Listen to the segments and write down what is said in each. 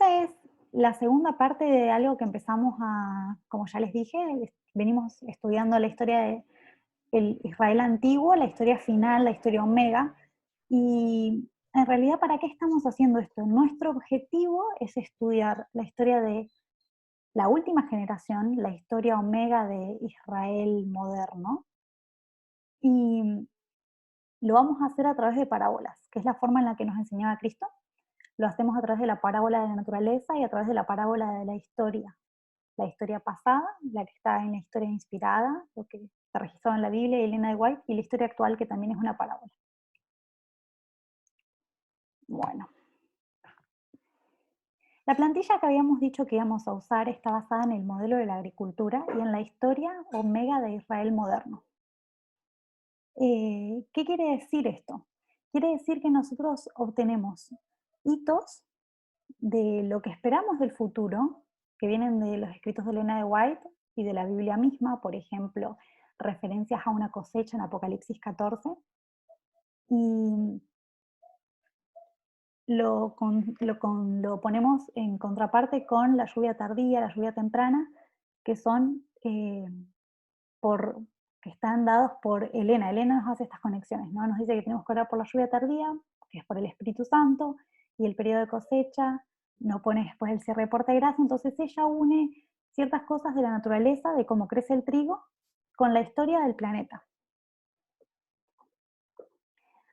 Esta es la segunda parte de algo que empezamos como ya les dije, venimos estudiando la historia del Israel antiguo, la historia final, la historia omega, y en realidad, ¿para qué estamos haciendo esto? Nuestro objetivo es estudiar la historia de la última generación, la historia omega de Israel moderno, y lo vamos a hacer a través de parábolas, que es la forma en la que nos enseñaba Cristo. Lo hacemos a través de la parábola de la naturaleza y a través de la parábola de la historia pasada, la que está en la historia inspirada, lo que está registrado en la Biblia y Elena de White, y la historia actual, que también es una parábola. Bueno, la plantilla que habíamos dicho que íbamos a usar está basada en el modelo de la agricultura y en la historia omega de Israel moderno. ¿Qué quiere decir esto? Quiere decir que nosotros obtenemos hitos de lo que esperamos del futuro, que vienen de los escritos de Elena de White y de la Biblia misma, por ejemplo, referencias a una cosecha en Apocalipsis 14, y lo ponemos en contraparte con la lluvia tardía, la lluvia temprana, que son por, que están dados por Elena. Elena nos hace estas conexiones, ¿no? Nos dice que tenemos que orar por la lluvia tardía, que es por el Espíritu Santo, y el periodo de cosecha, nos pone después el cierre de puerta de gracia, entonces ella une ciertas cosas de la naturaleza, de cómo crece el trigo, con la historia del planeta.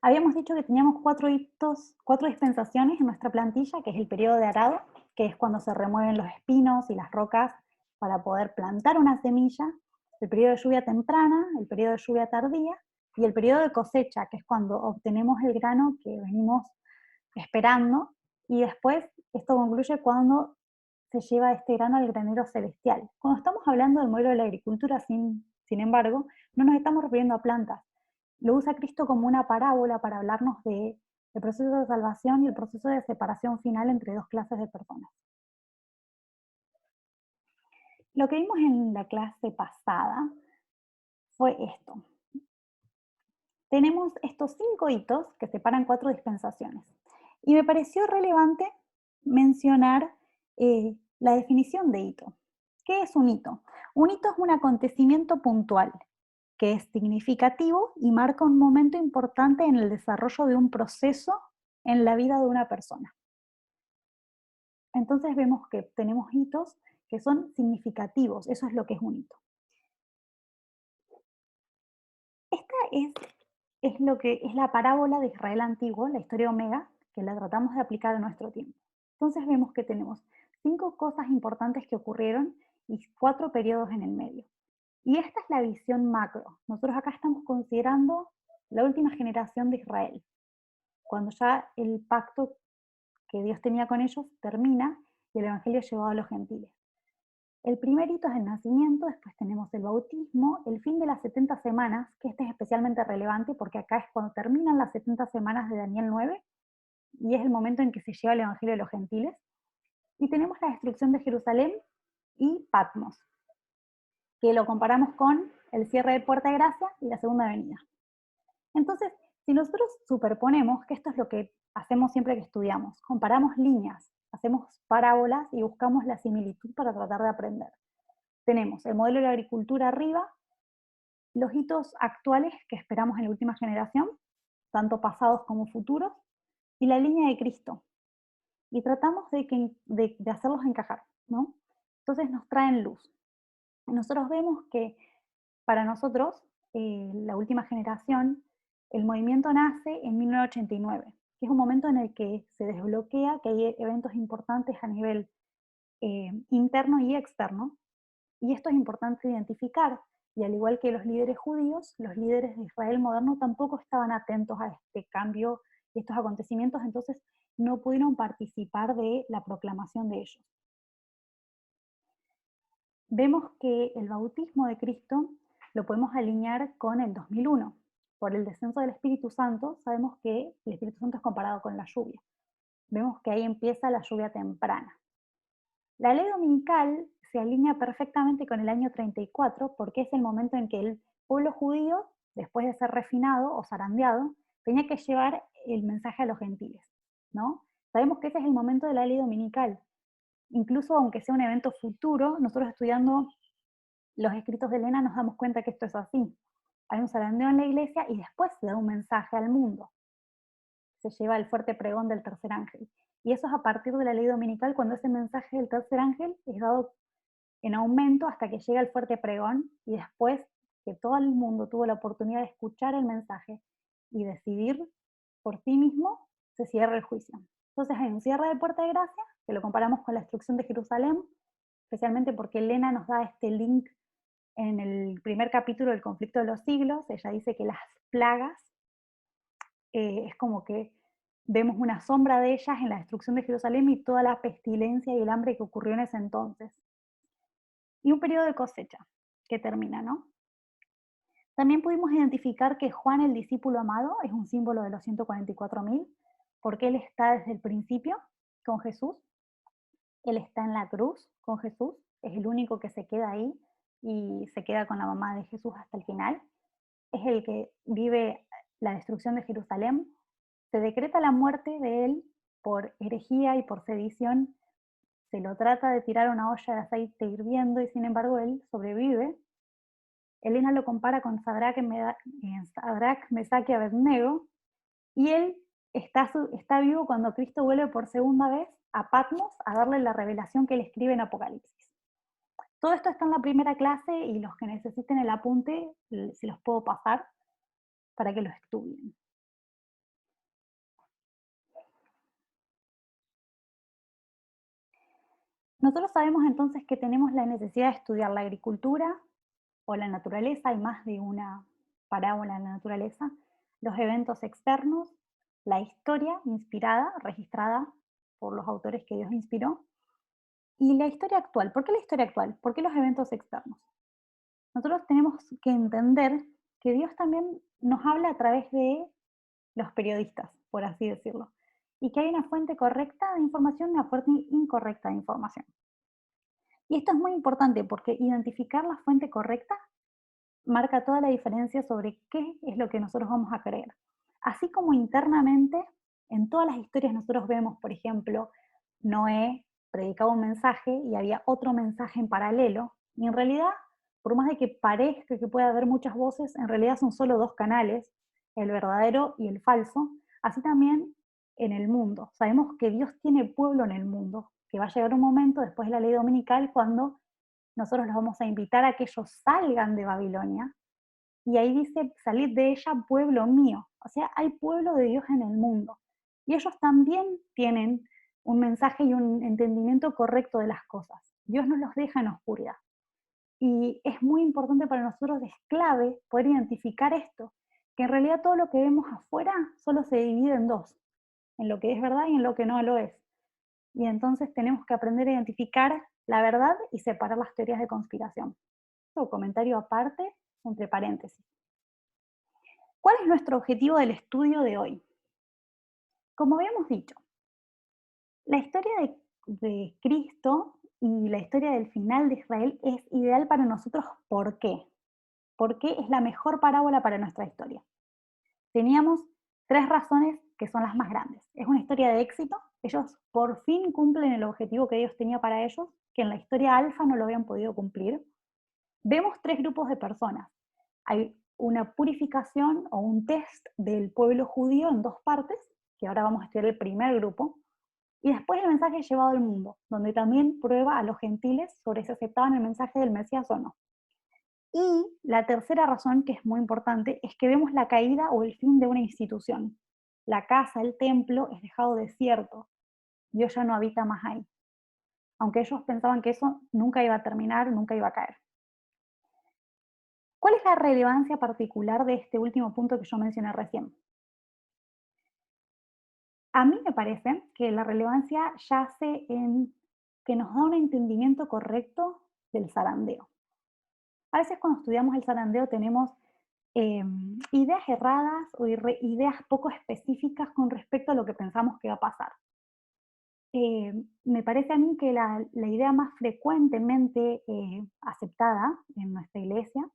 Habíamos dicho que teníamos 4 hitos, 4 dispensaciones en nuestra plantilla, que es el periodo de arado, que es cuando se remueven los espinos y las rocas para poder plantar una semilla, el periodo de lluvia temprana, el periodo de lluvia tardía y el periodo de cosecha, que es cuando obtenemos el grano que venimos esperando, y después esto concluye cuando se lleva este grano al granero celestial. Cuando estamos hablando del modelo de la agricultura, sin embargo, no nos estamos refiriendo a plantas. Lo usa Cristo como una parábola para hablarnos del proceso de salvación y el proceso de separación final entre dos clases de personas. Lo que vimos en la clase pasada fue esto. Tenemos estos 5 hitos que separan 4 dispensaciones. Y me pareció relevante mencionar la definición de hito. ¿Qué es un hito? Un hito es un acontecimiento puntual que es significativo y marca un momento importante en el desarrollo de un proceso en la vida de una persona. Entonces vemos que tenemos hitos que son significativos, eso es lo que es un hito. Esta es lo que es la parábola de Israel antiguo, la historia omega, que la tratamos de aplicar a nuestro tiempo. Entonces vemos que tenemos 5 cosas importantes que ocurrieron y 4 periodos en el medio. Y esta es la visión macro. Nosotros acá estamos considerando la última generación de Israel, cuando ya el pacto que Dios tenía con ellos termina y el Evangelio es llevado a los gentiles. El primer hito es el nacimiento, después tenemos el bautismo, el fin de las 70 semanas, que este es especialmente relevante porque acá es cuando terminan las 70 semanas de Daniel 9 y es el momento en que se lleva el Evangelio a los gentiles. Y tenemos la destrucción de Jerusalén y Patmos, que lo comparamos con el cierre de Puerta de Gracia y la segunda venida. Entonces, si nosotros superponemos, que esto es lo que hacemos siempre que estudiamos, comparamos líneas, hacemos parábolas y buscamos la similitud para tratar de aprender. Tenemos el modelo de la agricultura arriba, los hitos actuales que esperamos en la última generación, tanto pasados como futuros, y la línea de Cristo. Y tratamos de hacerlos encajar, ¿no? Entonces nos traen luz. Nosotros vemos que para nosotros, la última generación, el movimiento nace en 1989, que es un momento en el que se desbloquea, que hay eventos importantes a nivel interno y externo, y esto es importante identificar, y al igual que los líderes judíos, los líderes de Israel moderno tampoco estaban atentos a este cambio y estos acontecimientos, entonces no pudieron participar de la proclamación de ellos. Vemos que el bautismo de Cristo lo podemos alinear con el 2001. Por el descenso del Espíritu Santo, sabemos que el Espíritu Santo es comparado con la lluvia. Vemos que ahí empieza la lluvia temprana. La ley dominical se alinea perfectamente con el año 34 porque es el momento en que el pueblo judío, después de ser refinado o zarandeado, tenía que llevar el mensaje a los gentiles, ¿no? Sabemos que ese es el momento de la ley dominical, Incluso aunque sea un evento futuro, nosotros estudiando los escritos de Elena nos damos cuenta que esto es así. Hay un zarandeo en la iglesia y después se da un mensaje al mundo. Se lleva el fuerte pregón del tercer ángel. Y eso es a partir de la ley dominical, cuando ese mensaje del tercer ángel es dado en aumento hasta que llega el fuerte pregón y después que todo el mundo tuvo la oportunidad de escuchar el mensaje y decidir por sí mismo, se cierra el juicio. Entonces hay un cierre de puerta de gracia, que lo comparamos con la destrucción de Jerusalén, especialmente porque Elena nos da este link en el primer capítulo del conflicto de los siglos. Ella dice que las plagas es como que vemos una sombra de ellas en la destrucción de Jerusalén y toda la pestilencia y el hambre que ocurrió en ese entonces. Y un periodo de cosecha que termina, ¿no? También pudimos identificar que Juan, el discípulo amado, es un símbolo de los 144.000, porque él está desde el principio con Jesús, él está en la cruz con Jesús, es el único que se queda ahí y se queda con la mamá de Jesús hasta el final, es el que vive la destrucción de Jerusalén, se decreta la muerte de él por herejía y por sedición, se lo trata de tirar a una olla de aceite hirviendo y sin embargo él sobrevive. Elena lo compara con Sadrach, Mesach y Abednego, y él está vivo cuando Cristo vuelve por segunda vez a Patmos a darle la revelación que él escribe en Apocalipsis. Todo esto está en la primera clase y los que necesiten el apunte se los puedo pasar para que lo estudien. Nosotros sabemos entonces que tenemos la necesidad de estudiar la agricultura o la naturaleza, hay más de una parábola en la naturaleza, los eventos externos, la historia inspirada, registrada por los autores que Dios inspiró, y la historia actual. ¿Por qué la historia actual? ¿Por qué los eventos externos? Nosotros tenemos que entender que Dios también nos habla a través de los periodistas, por así decirlo, y que hay una fuente correcta de información y una fuente incorrecta de información. Y esto es muy importante porque identificar la fuente correcta marca toda la diferencia sobre qué es lo que nosotros vamos a creer. Así como internamente, en todas las historias nosotros vemos, por ejemplo, Noé predicaba un mensaje y había otro mensaje en paralelo, y en realidad, por más de que parezca que pueda haber muchas voces, en realidad son solo dos canales, el verdadero y el falso. Así también en el mundo. Sabemos que Dios tiene pueblo en el mundo, que va a llegar un momento después de la ley dominical cuando nosotros los vamos a invitar a que ellos salgan de Babilonia. Y ahí dice, salid de ella, pueblo mío. O sea, hay pueblo de Dios en el mundo. Y ellos también tienen un mensaje y un entendimiento correcto de las cosas. Dios no los deja en oscuridad. Y es muy importante para nosotros, es clave poder identificar esto, que en realidad todo lo que vemos afuera solo se divide en dos, en lo que es verdad y en lo que no lo es. Y entonces tenemos que aprender a identificar la verdad y separar las teorías de conspiración. Un comentario aparte, entre paréntesis. ¿Cuál es nuestro objetivo del estudio de hoy? Como habíamos dicho, la historia de Cristo y la historia del final de Israel es ideal para nosotros. ¿Por qué? Porque es la mejor parábola para nuestra historia. Teníamos tres razones que son las más grandes. Es una historia de éxito. Ellos por fin cumplen el objetivo que Dios tenía para ellos, que en la historia alfa no lo habían podido cumplir. Vemos tres grupos de personas. Hay una purificación o un test del pueblo judío en dos partes, que ahora vamos a estudiar el primer grupo, y después el mensaje llevado al mundo, donde también prueba a los gentiles sobre si aceptaban el mensaje del Mesías o no. Y la tercera razón, que es muy importante, es que vemos la caída o el fin de una institución. La casa, el templo, es dejado desierto. Dios ya no habita más ahí. Aunque ellos pensaban que eso nunca iba a terminar, nunca iba a caer. ¿Cuál es la relevancia particular de este último punto que yo mencioné recién? A mí me parece que la relevancia yace en que nos da un entendimiento correcto del zarandeo. A veces cuando estudiamos el zarandeo tenemos ideas erradas o ideas poco específicas con respecto a lo que pensamos que va a pasar. Me parece a mí que la idea más frecuentemente aceptada en nuestra iglesia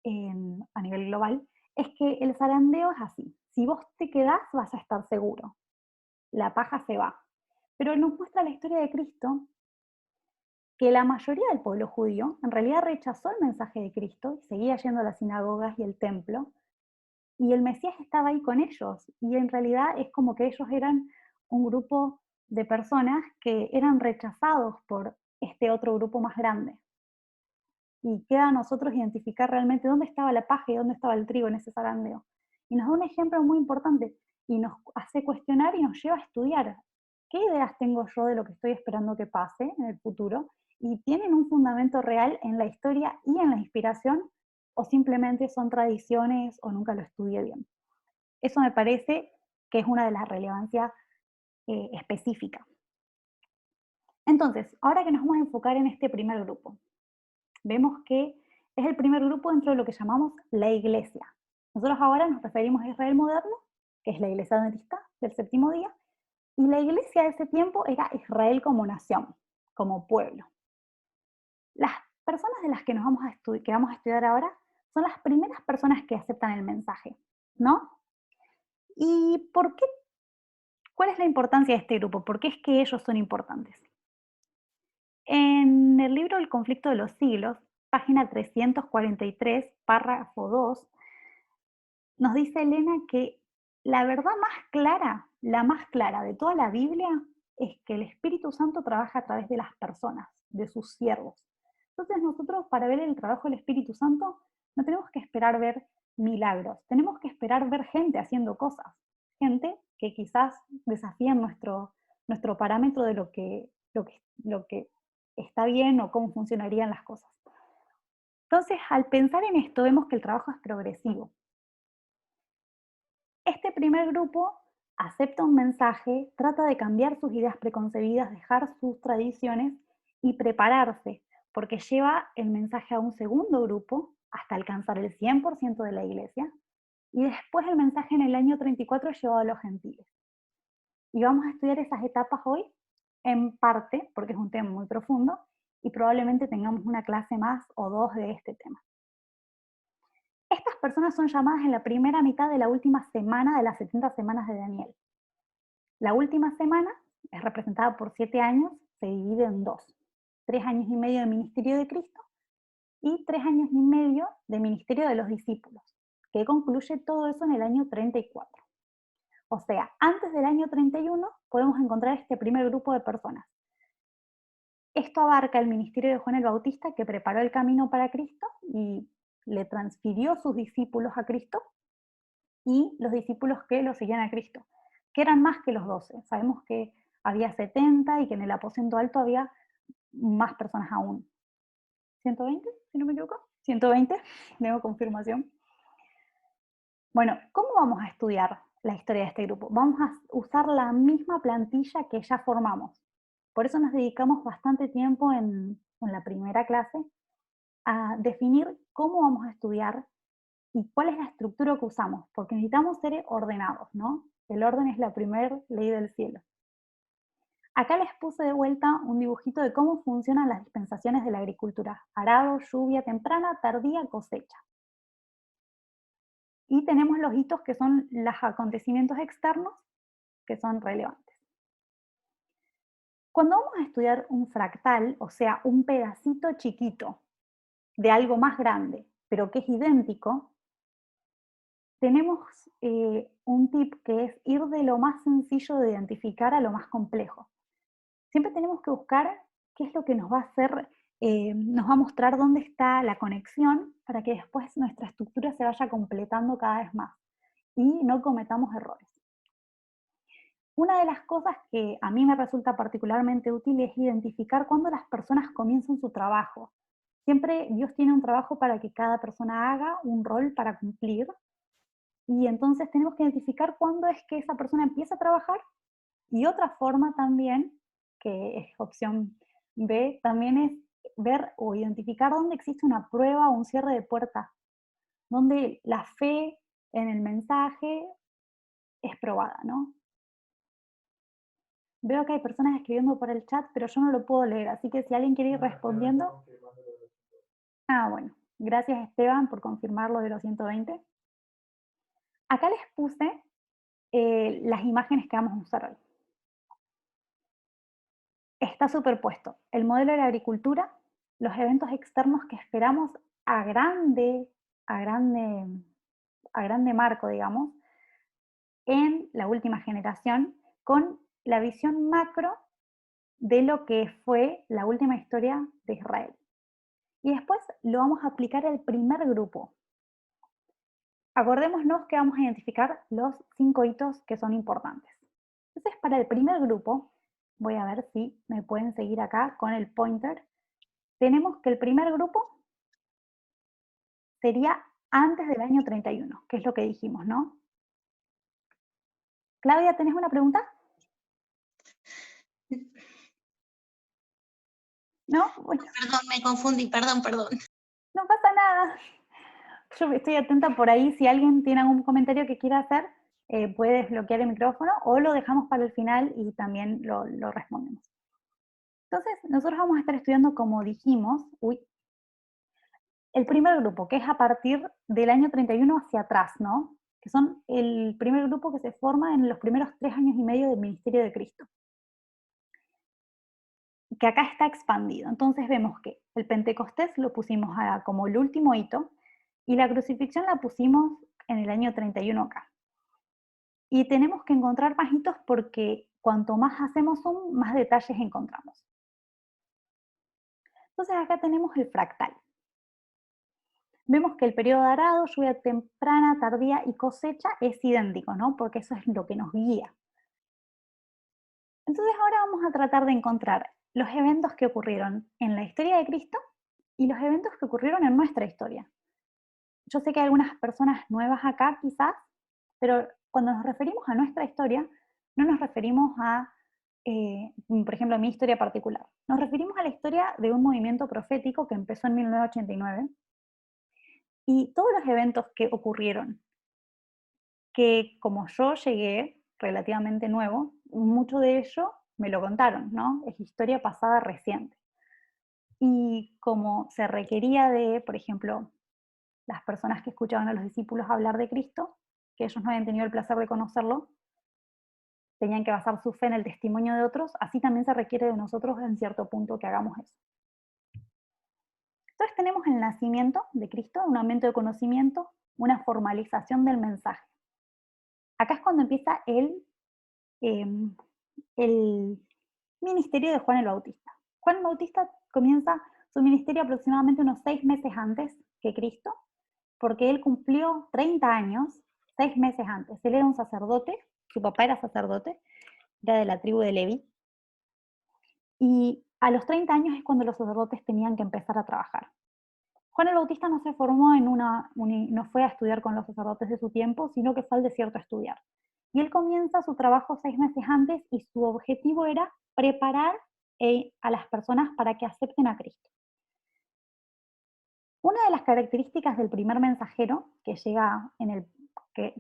a nivel global es que el zarandeo es así. Si vos te quedás vas a estar seguro. La paja se va. Pero nos muestra la historia de Cristo que la mayoría del pueblo judío en realidad rechazó el mensaje de Cristo y seguía yendo a las sinagogas y el templo, y el Mesías estaba ahí con ellos, y en realidad es como que ellos eran un grupo de personas que eran rechazados por este otro grupo más grande. Y queda a nosotros identificar realmente dónde estaba la paja y dónde estaba el trigo en ese zarandeo. Y nos da un ejemplo muy importante y nos hace cuestionar y nos lleva a estudiar qué ideas tengo yo de lo que estoy esperando que pase en el futuro y tienen un fundamento real en la historia y en la inspiración o simplemente son tradiciones o nunca lo estudié bien. Eso me parece que es una de las relevancias específicas. Entonces, ahora que nos vamos a enfocar en este primer grupo, vemos que es el primer grupo dentro de lo que llamamos la iglesia. Nosotros ahora nos referimos a Israel moderno, que es la iglesia adventista del séptimo día, y la iglesia de ese tiempo era Israel como nación, como pueblo. Las personas de las que, que vamos a estudiar ahora son las primeras personas que aceptan el mensaje, ¿no? ¿Y por qué? ¿Cuál es la importancia de este grupo? ¿Por qué es que ellos son importantes? En el libro El conflicto de los siglos, página 343, párrafo 2, nos dice Elena que la verdad más clara, la más clara de toda la Biblia, es que el Espíritu Santo trabaja a través de las personas, de sus siervos. Entonces nosotros para ver el trabajo del Espíritu Santo no tenemos que esperar ver milagros, tenemos que esperar ver gente haciendo cosas, gente que quizás desafían nuestro parámetro de lo que está bien o cómo funcionarían las cosas. Entonces, al pensar en esto, vemos que el trabajo es progresivo. Este primer grupo acepta un mensaje, trata de cambiar sus ideas preconcebidas, dejar sus tradiciones y prepararse, porque lleva el mensaje a un segundo grupo hasta alcanzar el 100% de la iglesia, y después el mensaje en el año 34 llevado a los gentiles. Y vamos a estudiar esas etapas hoy en parte, porque es un tema muy profundo, y probablemente tengamos una clase más o dos de este tema. Estas personas son llamadas en la primera mitad de la última semana de las 70 semanas de Daniel. La última semana es representada por 7 años, se divide en dos. 3 años y medio de ministerio de Cristo y 3 años y medio de ministerio de los discípulos, que concluye todo eso en el año 34. O sea, antes del año 31 podemos encontrar este primer grupo de personas. Esto abarca el ministerio de Juan el Bautista, que preparó el camino para Cristo y le transfirió sus discípulos a Cristo, y los discípulos que lo seguían a Cristo, que eran más que los 12. Sabemos que había 70 y que en el aposento alto había más personas aún. 120, si no me equivoco. 120, tengo confirmación. Bueno, ¿cómo vamos a estudiar la historia de este grupo? Vamos a usar la misma plantilla que ya formamos. Por eso nos dedicamos bastante tiempo en la primera clase a definir cómo vamos a estudiar y cuál es la estructura que usamos, porque necesitamos ser ordenados, ¿no? El orden es la primera ley del cielo. Acá les puse de vuelta un dibujito de cómo funcionan las dispensaciones de la agricultura: arado, lluvia temprana, tardía, cosecha. Y tenemos los hitos que son los acontecimientos externos que son relevantes. Cuando vamos a estudiar un fractal, o sea, un pedacito chiquito de algo más grande, pero que es idéntico, tenemos un tip que es ir de lo más sencillo de identificar a lo más complejo. Siempre tenemos que buscar qué es lo que nos va a hacer, nos va a mostrar dónde está la conexión para que después nuestra estructura se vaya completando cada vez más y no cometamos errores. Una de las cosas que a mí me resulta particularmente útil es identificar cuándo las personas comienzan su trabajo. Siempre Dios tiene un trabajo para que cada persona haga, un rol para cumplir, y entonces tenemos que identificar cuándo es que esa persona empieza a trabajar. Y otra forma también, que es opción B, también es ver o identificar dónde existe una prueba o un cierre de puerta, donde la fe en el mensaje es probada, ¿no? Veo que hay personas escribiendo por el chat, pero yo no lo puedo leer, así que si alguien quiere ir respondiendo. Ah, bueno, gracias Esteban por confirmar lo de los 120. Acá les puse las imágenes que vamos a usar hoy. está superpuesto el modelo de la agricultura, los eventos externos que esperamos a grande, a grande, a grande marco, digamos, en la última generación, con la visión macro de lo que fue la última historia de Israel. Y después lo vamos a aplicar al primer grupo. Acordémonos que vamos a identificar los 5 hitos que son importantes. Entonces, para el primer grupo, voy a ver si me pueden seguir acá con el pointer. Tenemos que el primer grupo sería antes del año 31, que es lo que dijimos, ¿no? Claudia, ¿tenés una pregunta? ¿No? Bueno, Perdón, me confundí, perdón, perdón. no pasa nada. Yo estoy atenta por ahí. Si alguien tiene algún comentario que quiera hacer, puede desbloquear el micrófono o lo dejamos para el final y también lo respondemos. Entonces, nosotros vamos a estar estudiando, como dijimos, el primer grupo, que es a partir del año 31 hacia atrás, ¿no? Que son el primer grupo que se forma en los primeros 3 años y medio del ministerio de Cristo, que acá está expandido. Entonces vemos que el Pentecostés lo pusimos como el último hito y la crucifixión la pusimos en el año 31 acá. Y tenemos que encontrar más hitos porque cuanto más hacemos zoom, más detalles encontramos. Entonces acá tenemos el fractal. Vemos que el periodo de arado, lluvia temprana, tardía y cosecha es idéntico, ¿no? Porque eso es lo que nos guía. Entonces ahora vamos a tratar de encontrar los eventos que ocurrieron en la historia de Cristo y los eventos que ocurrieron en nuestra historia. Yo sé que hay algunas personas nuevas acá quizás, pero cuando nos referimos a nuestra historia, no nos referimos a, por ejemplo, mi historia particular. Nos referimos a la historia de un movimiento profético que empezó en 1989 y todos los eventos que ocurrieron, que como yo llegué relativamente nuevo, mucho de ello me lo contaron, ¿no? Es historia pasada reciente. Y como se requería de, por ejemplo, las personas que escuchaban a los discípulos hablar de Cristo, que ellos no habían tenido el placer de conocerlo, tenían que basar su fe en el testimonio de otros, así también se requiere de nosotros en cierto punto que hagamos eso. Entonces tenemos el nacimiento de Cristo, un aumento de conocimiento, una formalización del mensaje. Acá es cuando empieza eh, el ministerio de Juan el Bautista. Juan el Bautista comienza su ministerio aproximadamente unos 6 meses antes que Cristo, porque él cumplió 30 años 6 meses antes. Él era un sacerdote, su papá era sacerdote, era de la tribu de Leví, y a los 30 años es cuando los sacerdotes tenían que empezar a trabajar. Juan el Bautista no se formó no fue a estudiar con los sacerdotes de su tiempo, sino que fue al desierto a estudiar. Y él comienza su trabajo 6 meses antes y su objetivo era preparar a las personas para que acepten a Cristo. Una de las características del primer mensajero que llega que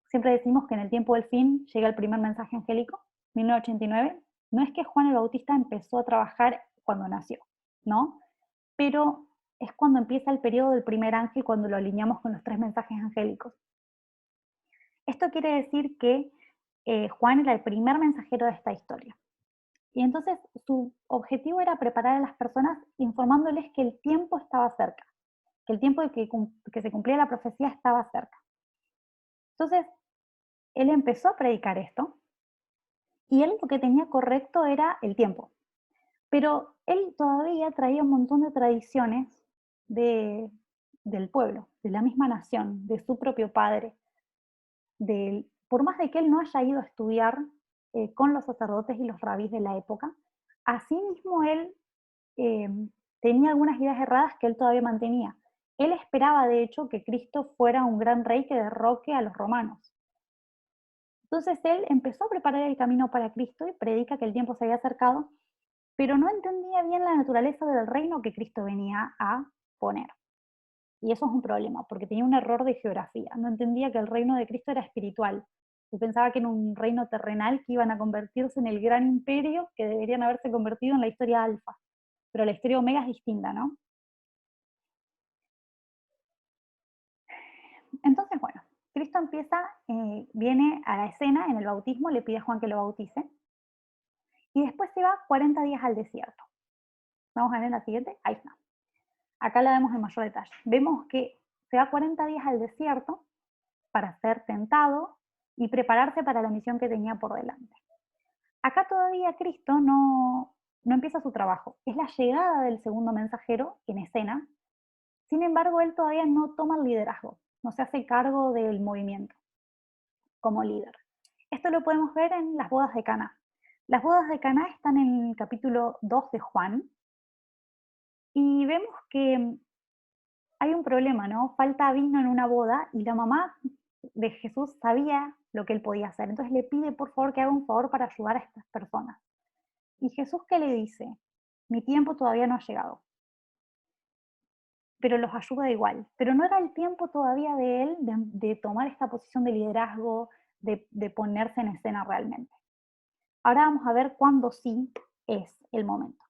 siempre decimos que en el tiempo del fin llega el primer mensaje angélico, 1989, no es que Juan el Bautista empezó a trabajar cuando nació, ¿no? Pero es cuando empieza el periodo del primer ángel, cuando lo alineamos con los 3 mensajes angélicos. Esto quiere decir que Juan era el primer mensajero de esta historia. Y entonces su objetivo era preparar a las personas informándoles que el tiempo estaba cerca, que el tiempo de que se cumplía la profecía estaba cerca. Entonces, él empezó a predicar esto y él lo que tenía correcto era el tiempo. Pero él todavía traía un montón de tradiciones de, del pueblo, de la misma nación, de su propio padre. Por más de que él no haya ido a estudiar con los sacerdotes y los rabís de la época, asimismo él eh, tenía algunas ideas erradas que él todavía mantenía. Él esperaba, de hecho, que Cristo fuera un gran rey que derroque a los romanos. Entonces él empezó a preparar el camino para Cristo y predica que el tiempo se había acercado, pero no entendía bien la naturaleza del reino que Cristo venía a poner. Y eso es un problema, porque tenía un error de geografía. No entendía que el reino de Cristo era espiritual. Yo pensaba que era un reino terrenal que iban a convertirse en el gran imperio que deberían haberse convertido en la historia alfa. Pero la historia omega es distinta, ¿no? Entonces, bueno, Cristo viene a la escena en el bautismo, le pide a Juan que lo bautice. y después se va 40 días al desierto. Vamos a ver la siguiente, ahí está. Acá la vemos en mayor detalle. Vemos que se va 40 días al desierto para ser tentado y prepararse para la misión que tenía por delante. Acá todavía Cristo no empieza su trabajo. Es la llegada del segundo mensajero en escena. Sin embargo, él todavía no toma el liderazgo, no se hace cargo del movimiento como líder. Esto lo podemos ver en las bodas de Caná. Las bodas de Caná están en el capítulo 2 de Juan y vemos que hay un problema, ¿no? Falta vino en una boda y la mamá de Jesús sabía lo que él podía hacer. Entonces le pide por favor que haga un favor para ayudar a estas personas. ¿Y Jesús qué le dice? Mi tiempo todavía no ha llegado, pero los ayuda igual. Pero no era el tiempo todavía de él de tomar esta posición de liderazgo, de ponerse en escena realmente. Ahora vamos a ver cuándo sí es el momento.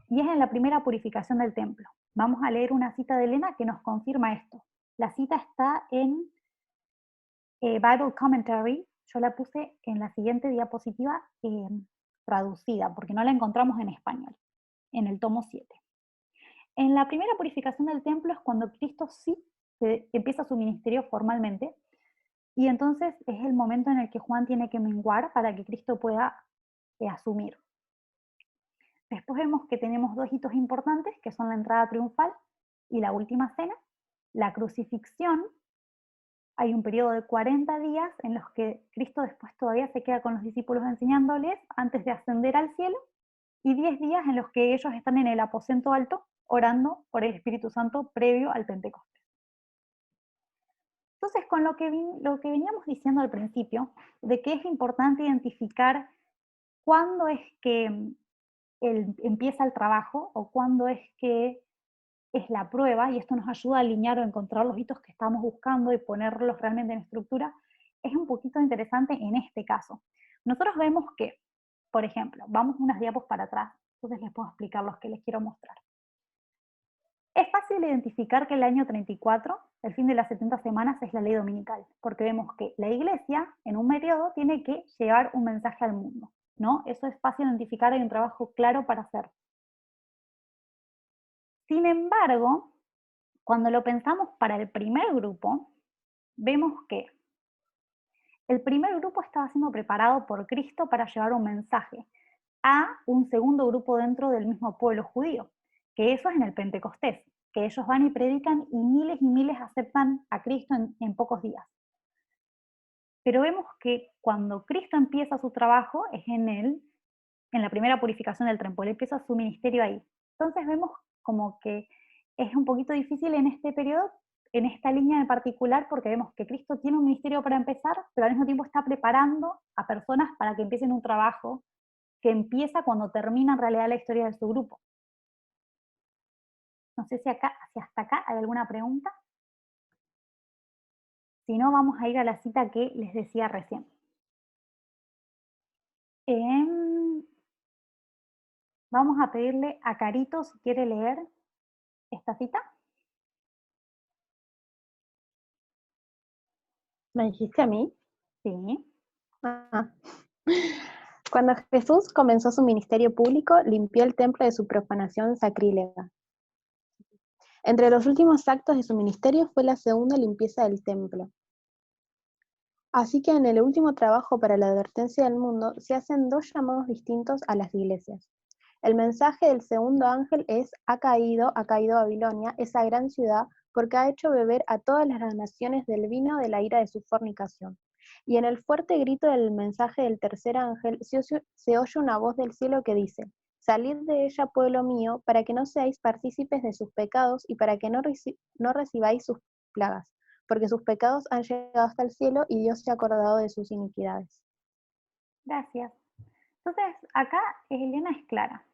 Y es en la primera purificación del templo. Vamos a leer una cita de Elena que nos confirma esto. La cita está en Bible Commentary. Yo la puse en la siguiente diapositiva traducida, porque no la encontramos en español, en el tomo 7. En la primera purificación del templo es cuando Cristo sí empieza su ministerio formalmente, y entonces es el momento en el que Juan tiene que menguar para que Cristo pueda asumir. Después vemos que tenemos dos hitos importantes, que son la entrada triunfal y la última cena. La crucifixión, hay un periodo de 40 días en los que Cristo después todavía se queda con los discípulos enseñándoles antes de ascender al cielo, y 10 días en los que ellos están en el aposento alto orando por el Espíritu Santo previo al Pentecostés. Entonces, con lo que veníamos diciendo al principio, de que es importante identificar cuándo es que empieza el trabajo o cuándo es que es la prueba, y esto nos ayuda a alinear o encontrar los hitos que estamos buscando y ponerlos realmente en estructura, es un poquito interesante en este caso. Nosotros vemos que, por ejemplo, vamos unas diapos para atrás, entonces les puedo explicar los que les quiero mostrar. Es fácil identificar que el año 34, el fin de las 70 semanas, es la ley dominical, porque vemos que la iglesia, en un periodo, tiene que llevar un mensaje al mundo, ¿no? Eso es fácil identificar, hay un trabajo claro para hacer. Sin embargo, cuando lo pensamos para el primer grupo, vemos que el primer grupo estaba siendo preparado por Cristo para llevar un mensaje a un segundo grupo dentro del mismo pueblo judío, que eso es en el Pentecostés, que ellos van y predican y miles aceptan a Cristo en pocos días. Pero vemos que cuando Cristo empieza su trabajo es en la primera purificación del templo, él empieza su ministerio ahí. Entonces vemos como que es un poquito difícil en este periodo, en esta línea en particular, porque vemos que Cristo tiene un ministerio para empezar, pero al mismo tiempo está preparando a personas para que empiecen un trabajo que empieza cuando termina en realidad la historia de su grupo. No sé si hasta acá hay alguna pregunta. Si no, vamos a ir a la cita que les decía recién. Vamos a pedirle a Carito si quiere leer esta cita. ¿Me dijiste a mí? Sí. Ah. Cuando Jesús comenzó su ministerio público, limpió el templo de su profanación sacrílega. Entre los últimos actos de su ministerio fue la segunda limpieza del templo. Así que en el último trabajo para la advertencia del mundo se hacen dos llamados distintos a las iglesias. El mensaje del segundo ángel es: ha caído Babilonia, esa gran ciudad, porque ha hecho beber a todas las naciones del vino de la ira de su fornicación. Y en el fuerte grito del mensaje del tercer ángel se oye una voz del cielo que dice: salid de ella, pueblo mío, para que no seáis partícipes de sus pecados y para que no recibáis sus plagas, porque sus pecados han llegado hasta el cielo y Dios se ha acordado de sus iniquidades. Gracias. Entonces, acá Elena es clara.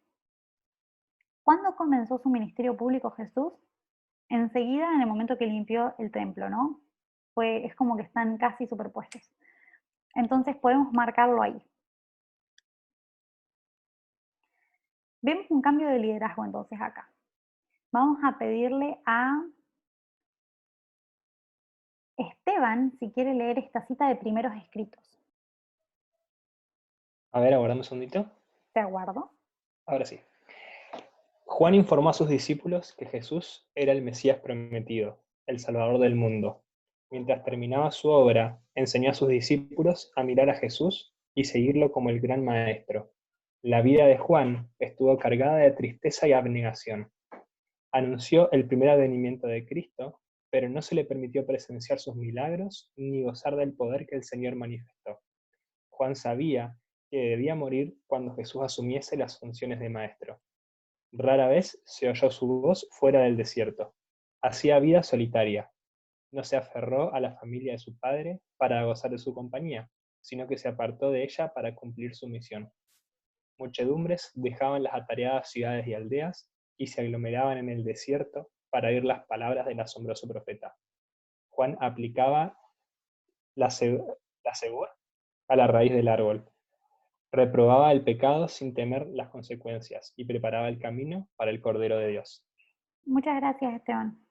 ¿Cuándo comenzó su ministerio público Jesús? Enseguida, en el momento que limpió el templo, ¿no? Es como que están casi superpuestos. Entonces podemos marcarlo ahí. Vemos un cambio de liderazgo entonces acá. Vamos a pedirle a Esteban si quiere leer esta cita de primeros escritos. A ver, aguardame un segundito. Te aguardo. Ahora sí. Juan informó a sus discípulos que Jesús era el Mesías prometido, el Salvador del mundo. Mientras terminaba su obra, enseñó a sus discípulos a mirar a Jesús y seguirlo como el gran maestro. La vida de Juan estuvo cargada de tristeza y abnegación. Anunció el primer advenimiento de Cristo, pero no se le permitió presenciar sus milagros ni gozar del poder que el Señor manifestó. Juan sabía que debía morir cuando Jesús asumiese las funciones de maestro. Rara vez se oyó su voz fuera del desierto. Hacía vida solitaria. No se aferró a la familia de su padre para gozar de su compañía, sino que se apartó de ella para cumplir su misión. Muchedumbres dejaban las atareadas ciudades y aldeas y se aglomeraban en el desierto para oír las palabras del asombroso profeta. Juan aplicaba la segor a la raíz del árbol. Reprobaba el pecado sin temer las consecuencias y preparaba el camino para el Cordero de Dios. Muchas gracias, Esteban.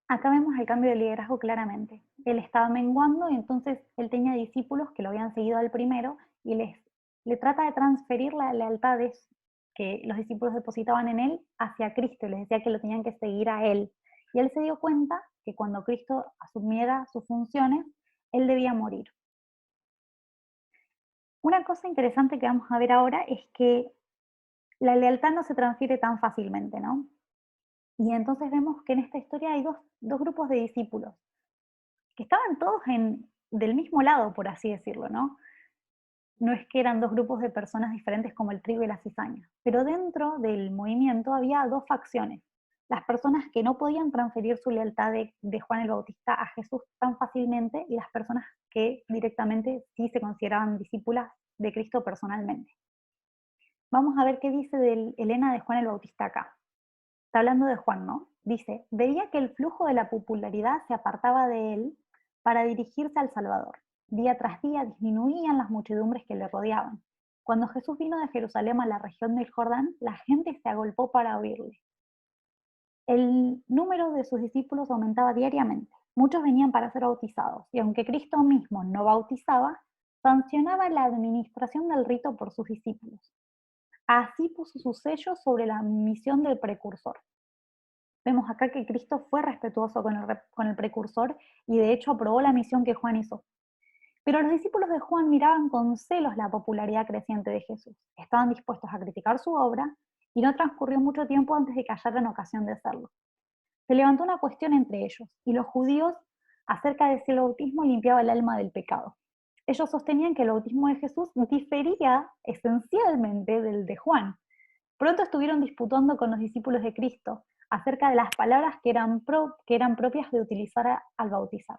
Acá vemos el cambio de liderazgo claramente. Él estaba menguando y entonces él tenía discípulos que lo habían seguido al primero y le trata de transferir la lealtad que los discípulos depositaban en él hacia Cristo y les decía que lo tenían que seguir a él. Y él se dio cuenta que cuando Cristo asumiera sus funciones, él debía morir. Una cosa interesante que vamos a ver ahora es que la lealtad no se transfiere tan fácilmente, ¿no? Y entonces vemos que en esta historia hay dos grupos de discípulos, que estaban todos del mismo lado, por así decirlo, ¿no? No es que eran dos grupos de personas diferentes como el trigo y la cizaña, pero dentro del movimiento había dos facciones. Las personas que no podían transferir su lealtad de Juan el Bautista a Jesús tan fácilmente y las personas que directamente sí se consideraban discípulas de Cristo personalmente. Vamos a ver qué dice Elena de Juan el Bautista acá. Está hablando de Juan, ¿no? Dice, veía que el flujo de la popularidad se apartaba de él para dirigirse al Salvador. Día tras día disminuían las muchedumbres que le rodeaban. Cuando Jesús vino de Jerusalén a la región del Jordán, la gente se agolpó para oírle. El número de sus discípulos aumentaba diariamente. Muchos venían para ser bautizados, y aunque Cristo mismo no bautizaba, sancionaba la administración del rito por sus discípulos. Así puso su sello sobre la misión del precursor. Vemos acá que Cristo fue respetuoso con el precursor y de hecho aprobó la misión que Juan hizo. Pero los discípulos de Juan miraban con celos la popularidad creciente de Jesús. Estaban dispuestos a criticar su obra y no transcurrió mucho tiempo antes de que hallaran ocasión de hacerlo. Se levantó una cuestión entre ellos y los judíos acerca de si el bautismo limpiaba el alma del pecado. Ellos sostenían que el bautismo de Jesús difería esencialmente del de Juan. Pronto estuvieron disputando con los discípulos de Cristo acerca de las palabras que eran propias de utilizar al bautizar.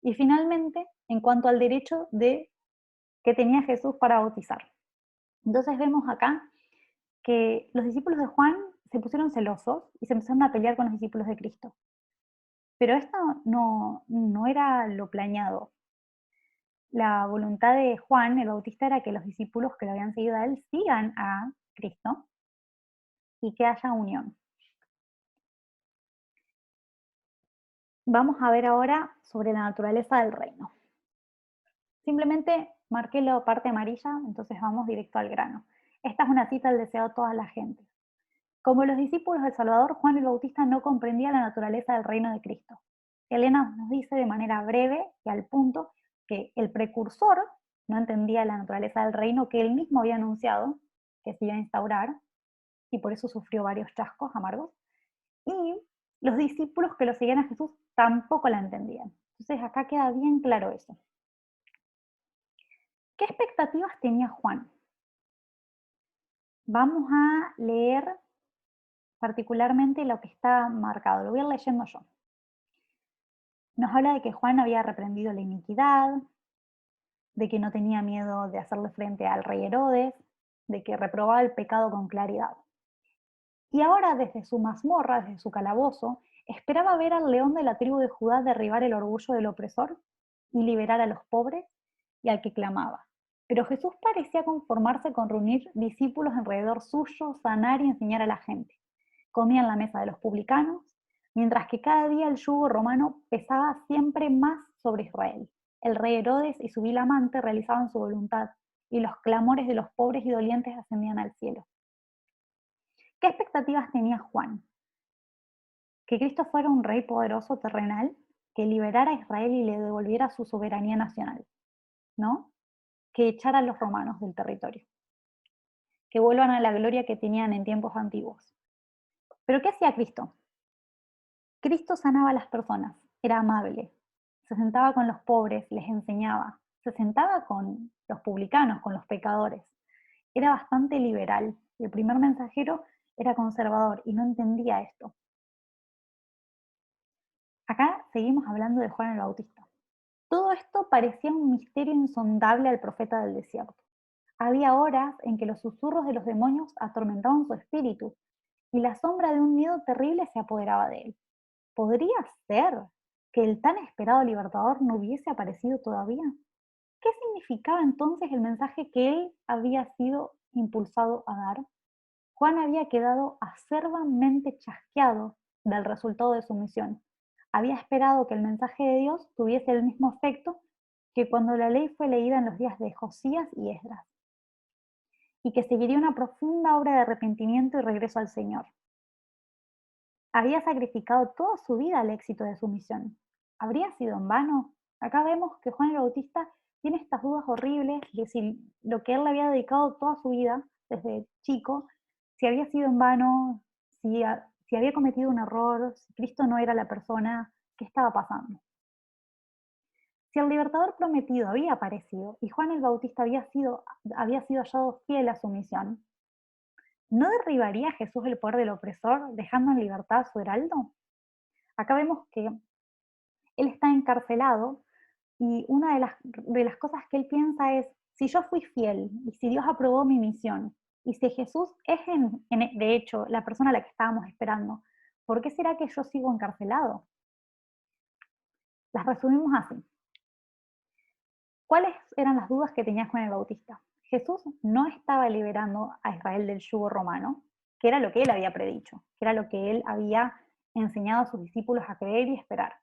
Y finalmente, en cuanto al derecho que tenía Jesús para bautizar. Entonces vemos acá que los discípulos de Juan se pusieron celosos y se empezaron a pelear con los discípulos de Cristo. Pero esto no era lo planeado. La voluntad de Juan, el Bautista, era que los discípulos que lo habían seguido a él sigan a Cristo y que haya unión. Vamos a ver ahora sobre la naturaleza del reino. Simplemente marqué la parte amarilla, entonces vamos directo al grano. Esta es una cita del deseado de toda la gente. Como los discípulos del Salvador, Juan el Bautista no comprendía la naturaleza del reino de Cristo. Elena nos dice de manera breve y al punto que el precursor no entendía la naturaleza del reino que él mismo había anunciado que se iba a instaurar y por eso sufrió varios chascos amargos. Y los discípulos que lo seguían a Jesús tampoco la entendían. Entonces acá queda bien claro eso. ¿Qué expectativas tenía Juan? Vamos a leer particularmente lo que está marcado. Lo voy a ir leyendo yo. Nos habla de que Juan había reprendido la iniquidad, de que no tenía miedo de hacerle frente al rey Herodes, de que reprobaba el pecado con claridad. Y ahora desde su mazmorra, desde su calabozo, esperaba ver al león de la tribu de Judá derribar el orgullo del opresor y liberar a los pobres y al que clamaba. Pero Jesús parecía conformarse con reunir discípulos alrededor suyo, sanar y enseñar a la gente. Comía en la mesa de los publicanos, mientras que cada día el yugo romano pesaba siempre más sobre Israel. El rey Herodes y su vil amante realizaban su voluntad, y los clamores de los pobres y dolientes ascendían al cielo. ¿Qué expectativas tenía Juan? Que Cristo fuera un rey poderoso terrenal que liberara a Israel y le devolviera su soberanía nacional, ¿no? Que echara a los romanos del territorio, que vuelvan a la gloria que tenían en tiempos antiguos. ¿Pero qué hacía Cristo? Cristo sanaba a las personas, era amable, se sentaba con los pobres, les enseñaba, se sentaba con los publicanos, con los pecadores. Era bastante liberal. El primer mensajero era conservador y no entendía esto. Acá seguimos hablando de Juan el Bautista. Todo esto parecía un misterio insondable al profeta del desierto. Había horas en que los susurros de los demonios atormentaban su espíritu y la sombra de un miedo terrible se apoderaba de él. ¿Podría ser que el tan esperado libertador no hubiese aparecido todavía? ¿Qué significaba entonces el mensaje que él había sido impulsado a dar? Juan había quedado acerbamente chasqueado del resultado de su misión. Había esperado que el mensaje de Dios tuviese el mismo efecto que cuando la ley fue leída en los días de Josías y Esdras, y que seguiría una profunda obra de arrepentimiento y regreso al Señor. Había sacrificado toda su vida al éxito de su misión. ¿Habría sido en vano? Acá vemos que Juan el Bautista tiene estas dudas horribles de si lo que él le había dedicado toda su vida, desde chico, si había sido en vano, si había cometido un error, si Cristo no era la persona, ¿qué estaba pasando? Si el libertador prometido había aparecido y Juan el Bautista había sido hallado fiel a su misión, ¿no derribaría Jesús el poder del opresor, dejando en libertad a su heraldo? Acá vemos que él está encarcelado y una de las cosas que él piensa es, si yo fui fiel y si Dios aprobó mi misión, y si Jesús es de hecho la persona a la que estábamos esperando, ¿por qué será que yo sigo encarcelado? Las resumimos así. ¿Cuáles eran las dudas que tenía Juan el Bautista? Jesús no estaba liberando a Israel del yugo romano, que era lo que él había predicho, que era lo que él había enseñado a sus discípulos a creer y esperar.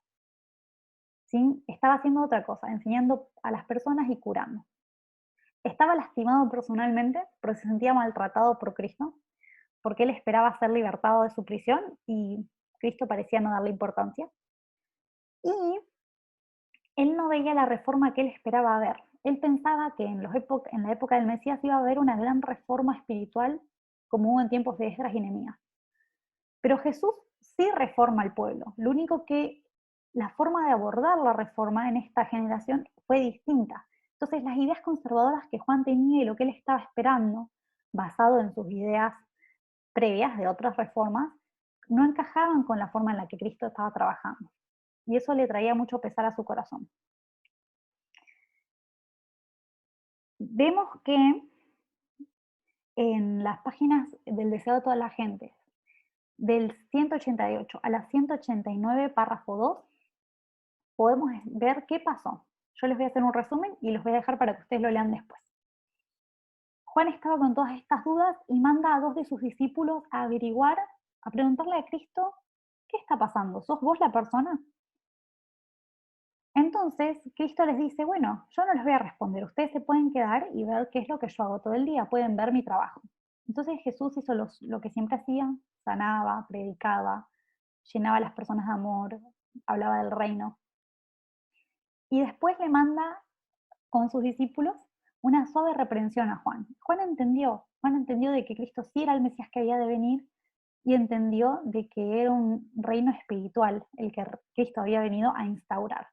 ¿Sí? Estaba haciendo otra cosa, enseñando a las personas y curando. Estaba lastimado personalmente porque se sentía maltratado por Cristo, porque él esperaba ser libertado de su prisión y Cristo parecía no darle importancia. Y él no veía la reforma que él esperaba ver. Él pensaba que en la época del Mesías iba a haber una gran reforma espiritual como hubo en tiempos de Esdras y Nehemías. Pero Jesús sí reforma al pueblo. Lo único que la forma de abordar la reforma en esta generación fue distinta. Entonces las ideas conservadoras que Juan tenía y lo que él estaba esperando, basado en sus ideas previas de otras reformas, no encajaban con la forma en la que Cristo estaba trabajando. Y eso le traía mucho pesar a su corazón. Vemos que en las páginas del deseo de toda la gente, del 188 a la 189, párrafo 2, podemos ver qué pasó. Yo les voy a hacer un resumen y los voy a dejar para que ustedes lo lean después. Juan estaba con todas estas dudas y manda a 2 de sus discípulos a averiguar, a preguntarle a Cristo, ¿qué está pasando? ¿Sos vos la persona? Entonces, Cristo les dice, bueno, yo no les voy a responder, ustedes se pueden quedar y ver qué es lo que yo hago todo el día, pueden ver mi trabajo. Entonces Jesús hizo lo que siempre hacía, sanaba, predicaba, llenaba a las personas de amor, hablaba del reino. Y después le manda con sus discípulos una suave reprensión a Juan. Juan entendió de que Cristo sí era el Mesías que había de venir y entendió de que era un reino espiritual el que Cristo había venido a instaurar.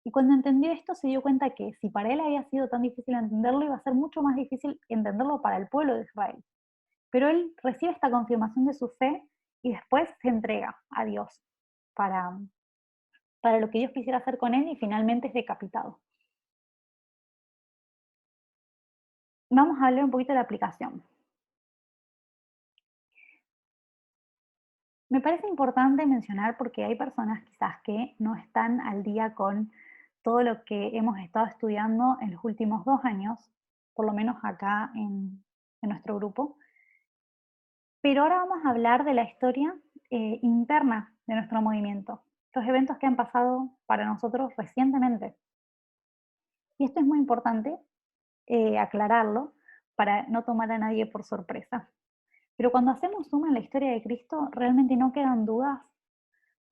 Y cuando entendió esto se dio cuenta que si para él había sido tan difícil entenderlo, iba a ser mucho más difícil entenderlo para el pueblo de Israel. Pero él recibe esta confirmación de su fe y después se entrega a Dios para lo que Dios quisiera hacer con él y finalmente es decapitado. Vamos a hablar un poquito de la aplicación. Me parece importante mencionar porque hay personas quizás que no están al día con todo lo que hemos estado estudiando en los últimos 2 años, por lo menos acá en nuestro grupo. Pero ahora vamos a hablar de la historia interna de nuestro movimiento, los eventos que han pasado para nosotros recientemente. Y esto es muy importante aclararlo para no tomar a nadie por sorpresa. Pero cuando hacemos zoom en la historia de Cristo, realmente no quedan dudas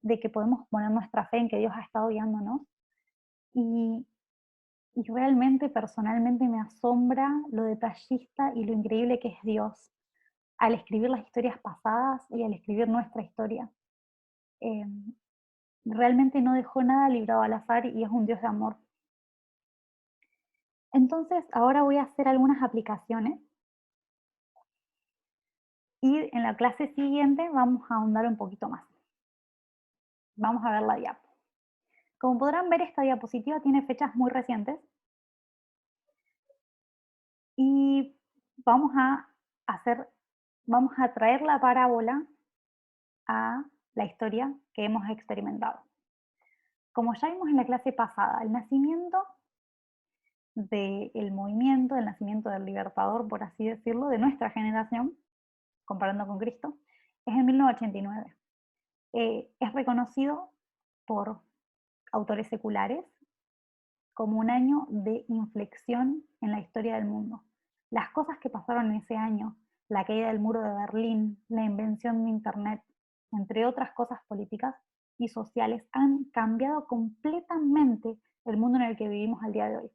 de que podemos poner nuestra fe en que Dios ha estado guiándonos. Y realmente, personalmente, me asombra lo detallista y lo increíble que es Dios al escribir las historias pasadas y al escribir nuestra historia. Realmente no dejó nada librado al azar y es un Dios de amor. Entonces, ahora voy a hacer algunas aplicaciones y en la clase siguiente vamos a ahondar un poquito más. Vamos a ver la diapo. Como podrán ver, esta diapositiva tiene fechas muy recientes y vamos a traer la parábola a la historia que hemos experimentado. Como ya vimos en la clase pasada, el nacimiento del movimiento, el nacimiento del libertador, por así decirlo, de nuestra generación, comparando con Cristo, es en 1989. Es reconocido por autores seculares como un año de inflexión en la historia del mundo. Las cosas que pasaron en ese año, la caída del muro de Berlín, la invención de Internet, entre otras cosas políticas y sociales, han cambiado completamente el mundo en el que vivimos al día de hoy.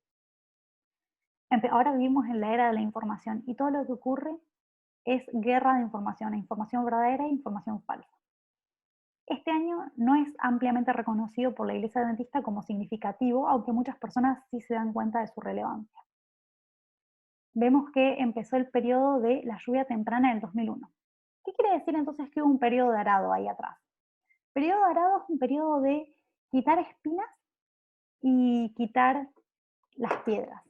Ahora vivimos en la era de la información y todo lo que ocurre es guerra de información verdadera e información falsa. Este año no es ampliamente reconocido por la Iglesia Adventista como significativo, aunque muchas personas sí se dan cuenta de su relevancia. Vemos que empezó el periodo de la lluvia temprana en el 2001. ¿Qué quiere decir entonces que hubo un periodo de arado ahí atrás? El periodo de arado es un periodo de quitar espinas y quitar las piedras.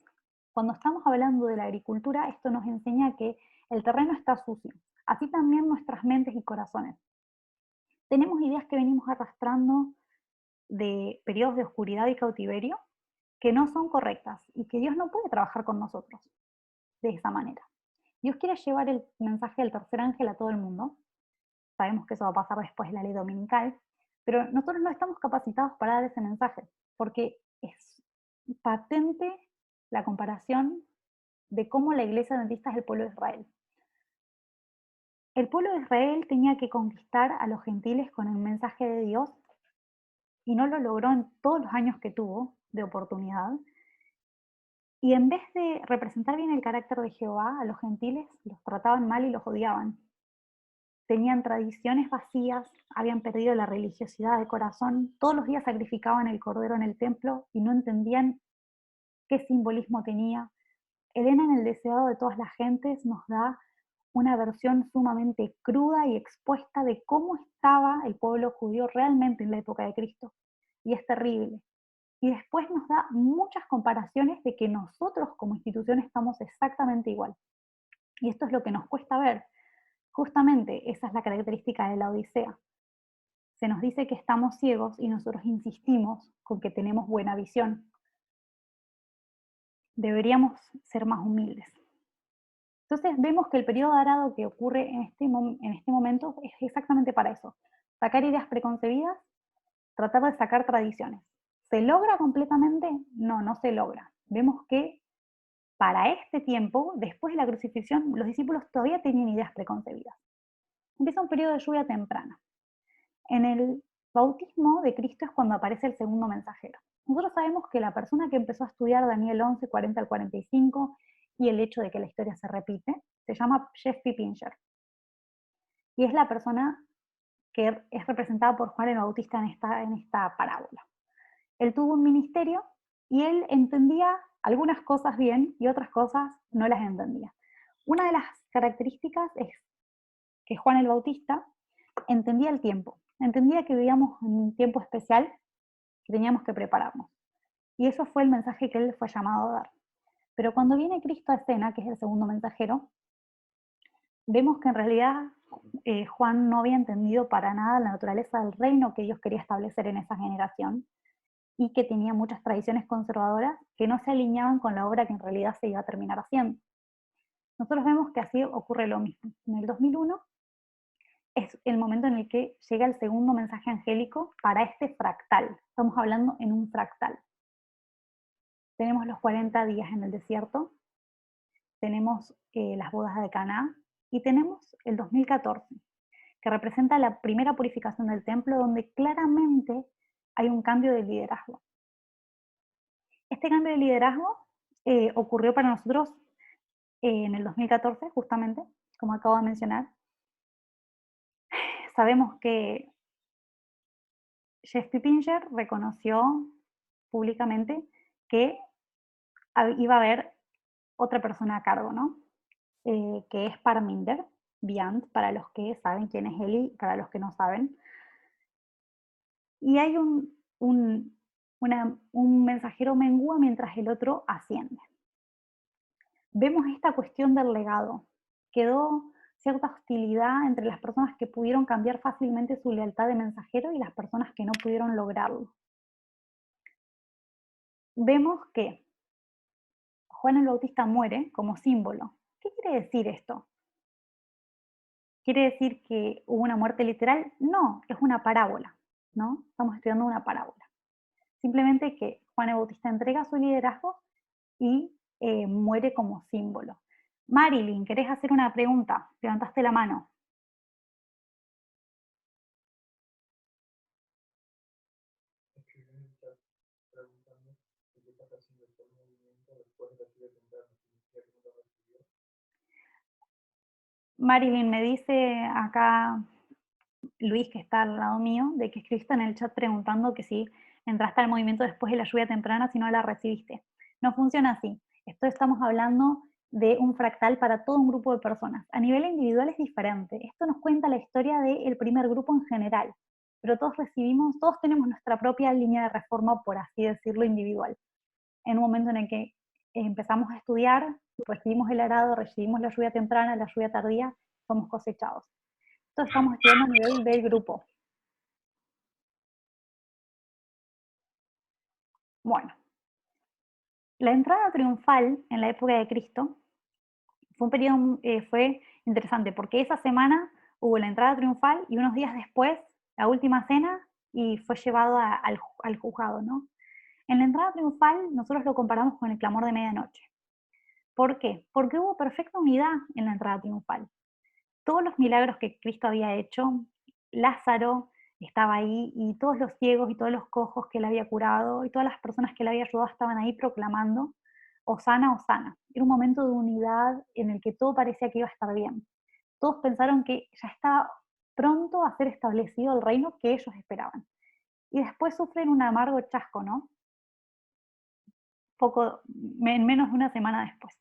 Cuando estamos hablando de la agricultura, esto nos enseña que el terreno está sucio, así también nuestras mentes y corazones. Tenemos ideas que venimos arrastrando de periodos de oscuridad y cautiverio que no son correctas y que Dios no puede trabajar con nosotros de esa manera. Dios quiere llevar el mensaje del tercer ángel a todo el mundo. Sabemos que eso va a pasar después de la ley dominical, pero nosotros no estamos capacitados para dar ese mensaje, porque es patente la comparación de cómo la iglesia adventista es el pueblo de Israel. El pueblo de Israel tenía que conquistar a los gentiles con el mensaje de Dios y no lo logró en todos los años que tuvo de oportunidad. Y en vez de representar bien el carácter de Jehová, a los gentiles los trataban mal y los odiaban. Tenían tradiciones vacías, habían perdido la religiosidad de corazón, todos los días sacrificaban el cordero en el templo y no entendían qué simbolismo tenía. Elena, en el deseado de todas las gentes, nos da una versión sumamente cruda y expuesta de cómo estaba el pueblo judío realmente en la época de Cristo. Y es terrible. Y después nos da muchas comparaciones de que nosotros como institución estamos exactamente igual. Y esto es lo que nos cuesta ver. Justamente esa es la característica de la Odisea. Se nos dice que estamos ciegos y nosotros insistimos con que tenemos buena visión. Deberíamos ser más humildes. Entonces vemos que el periodo de arado que ocurre en este momento es exactamente para eso. Sacar ideas preconcebidas, tratar de sacar tradiciones. ¿Se logra completamente? No, no se logra. Vemos que para este tiempo, después de la crucifixión, los discípulos todavía tenían ideas preconcebidas. Empieza un periodo de lluvia temprana. En el bautismo de Cristo es cuando aparece el segundo mensajero. Nosotros sabemos que la persona que empezó a estudiar Daniel 11, 40 al 45, y el hecho de que la historia se repite, se llama Jeffrey Pincher. Y es la persona que es representada por Juan el Bautista en esta parábola. Él tuvo un ministerio y él entendía algunas cosas bien y otras cosas no las entendía. Una de las características es que Juan el Bautista entendía el tiempo, entendía que vivíamos en un tiempo especial, que teníamos que prepararnos. Y eso fue el mensaje que él fue llamado a dar. Pero cuando viene Cristo a escena, que es el segundo mensajero, vemos que en realidad Juan no había entendido para nada la naturaleza del reino que Dios quería establecer en esa generación y que tenía muchas tradiciones conservadoras que no se alineaban con la obra que en realidad se iba a terminar haciendo. Nosotros vemos que así ocurre lo mismo. En el 2001 es el momento en el que llega el segundo mensaje angélico para este fractal. Estamos hablando en un fractal. Tenemos los 40 días en el desierto, tenemos las bodas de Caná, y tenemos el 2014, que representa la primera purificación del templo, donde claramente hay un cambio de liderazgo. Este cambio de liderazgo ocurrió para nosotros en el 2014, justamente, como acabo de mencionar. Sabemos que Jeff Pippinger reconoció públicamente que iba a haber otra persona a cargo, ¿no? Que es Parminder Biant, para los que saben quién es él y para los que no saben. Y hay un mensajero mengua mientras el otro asciende. Vemos esta cuestión del legado. Quedó cierta hostilidad entre las personas que pudieron cambiar fácilmente su lealtad de mensajero y las personas que no pudieron lograrlo. Vemos que Juan el Bautista muere como símbolo. ¿Qué quiere decir esto? ¿Quiere decir que hubo una muerte literal? No, es una parábola, ¿no? Estamos estudiando una parábola. Simplemente que Juan el Bautista entrega su liderazgo y muere como símbolo. Marilyn, ¿querés hacer una pregunta? Levantaste la mano. Marilyn, me dice acá Luis, que está al lado mío, de que escribiste en el chat preguntando que si entraste al movimiento después de la lluvia temprana, si no la recibiste. No funciona así. Esto estamos hablando de un fractal para todo un grupo de personas. A nivel individual es diferente. Esto nos cuenta la historia del primer grupo en general, pero todos tenemos nuestra propia línea de reforma, por así decirlo, individual. En un momento en el que empezamos a estudiar, recibimos el arado, recibimos la lluvia temprana, la lluvia tardía, somos cosechados. Esto estamos estudiando a nivel del grupo. Bueno, la entrada triunfal en la época de Cristo fue un periodo fue interesante, porque esa semana hubo la entrada triunfal y unos días después la última cena y fue llevado al juzgado, ¿no? En la entrada triunfal nosotros lo comparamos con el clamor de medianoche. ¿Por qué? Porque hubo perfecta unidad en la entrada triunfal. Todos los milagros que Cristo había hecho, Lázaro estaba ahí, y todos los ciegos y todos los cojos que él había curado y todas las personas que él había ayudado estaban ahí proclamando Hosana, Hosana. Era un momento de unidad en el que todo parecía que iba a estar bien. Todos pensaron que ya estaba pronto a ser establecido el reino que ellos esperaban. Y después sufren un amargo chasco, ¿no? En menos de una semana después.